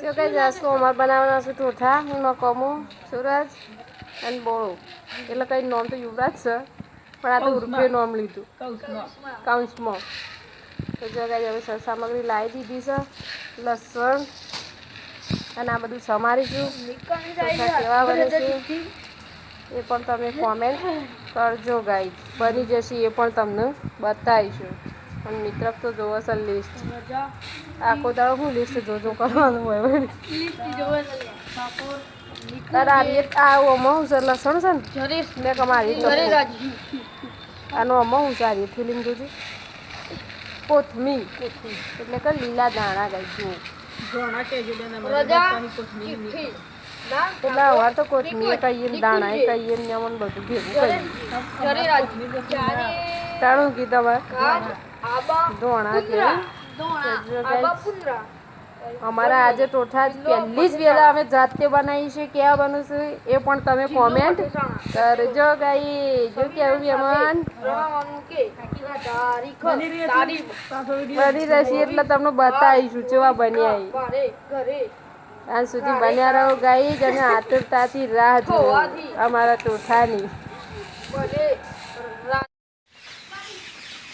જો કઈ જાસ્તો અમારે બનાવવાના છે ઠોઠા એમાં કમો સુરજ અને બોળો એટલે કઈ નોમ તો યુવરાજ છે પણ આ તો રૂપિયો નોમ લીધું કાઉન્સમાં તો જો કઈ હવે સામગ્રી લાવી દીધી છે લસણ અને આ બધું સમારીશું ઠોઠા કેવા બને છે એ પણ તમે કોમેન્ટ કરજો ગાઈ બની જશે એ પણ તમને બતાવીશું પણ મિત્ર તો જોવો છે લિસ્ટ આખો દાડો હું લિસ્ટ જોજો કરવાનું હોય તારે આ ઓમાં હું છે લસણ છે ને મેં કમારી આનો આમાં હું સારી ફિલ્મ જોજો કોથમીર એટલે કે લીલા દાણા ગાઈ જુઓ એટલે અવાર તો કોથમીર કહીએ ને દાણા કહીએ ને અમને બધું ભેગું કહીએ તાણું કીધું હવે ધોણા કે અમારા આજે ટોઠા પહેલી જ વેલા અમે જાતે બનાવી છે કેવા બનું છે એ પણ તમે કોમેન્ટ કરજો ગાઈ જો કેવું મહેમાન બની જશે એટલે તમને બતાવીશું કેવા બન્યા આજ સુધી બન્યા રહો ગાઈ અને આતુરતાથી રાહ જુઓ અમારા ટોઠાની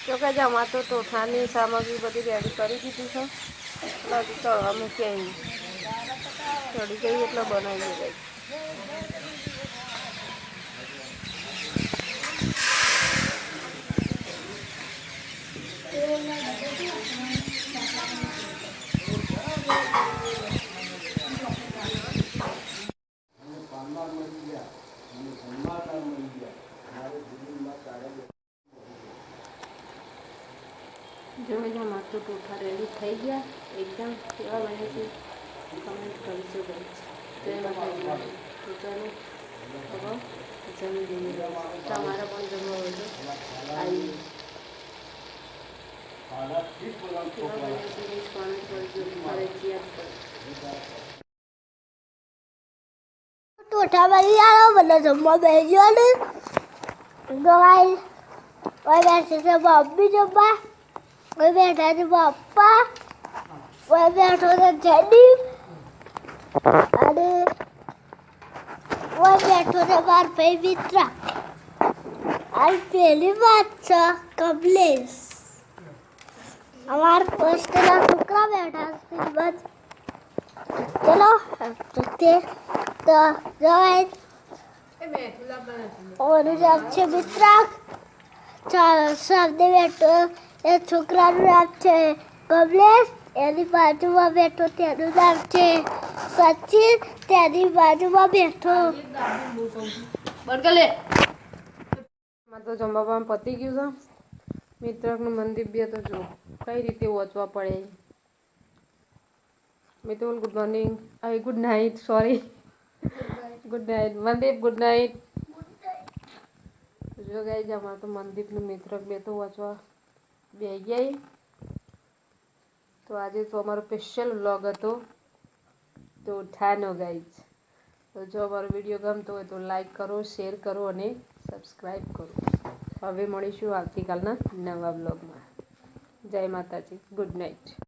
તો કે અમારે તો ટોઠાની સામગ્રી બધી રેડી કરી દીધી છે એટલે તળવા મૂકી આવી ચડી ગઈ એટલે બનાવીએ ગઈ જોઈ જાઓ મારે તો ટોઠા રેડી થઈ ગયા એકદમ કેવા બને છે કમેન્ટ કરીશું ભાઈ જય માતાજી તો ચાલો હવે જમી લઈએ તમારે પણ જમવા હોય તો આવી ટોઠા બની આવ્યો બધા જમવા બેસી ને ગવાઈ ઓય બેસે છે મમ્મી જમવા ઓય બેઠા છે પપ્પા ઓય બેઠો છે જેડી અને ઓય બેઠો છે માર ભાઈ મિત્ર આ પહેલી વાત છે કમલેશ અમાર પોસ્ટના છોકરા બેઠા છે બસ ચલો તે તો જવાય ઓનું નામ છે મિત્ર સામને બેઠો એ છોકરાનું નામ છે કમલેશ એની બાજુમાં બેઠો તેનું નામ છે સચિન તેની બાજુમાં બેઠો તો જમવામાં પતી ગયું છે મિત્રનું મંદિર બી તો જો કઈ રીતે વાંચવા પડે Mitul good morning good night sorry good night Mandeep good night જો ગાઈ જ અમારે તો મંદીપનું મિત્ર બે તો વાંચવા બે ગયા તો આજે તો અમારો સ્પેશિયલ વ્લોગ હતો તો ઠાનો ગાઈજ તો જો અમારો વિડીયો ગમતો હોય તો લાઈક કરો શેર કરો અને સબસ્ક્રાઈબ કરો હવે મળીશું આવતીકાલના નવા વ્લોગમાં જય માતાજી ગુડ નાઇટ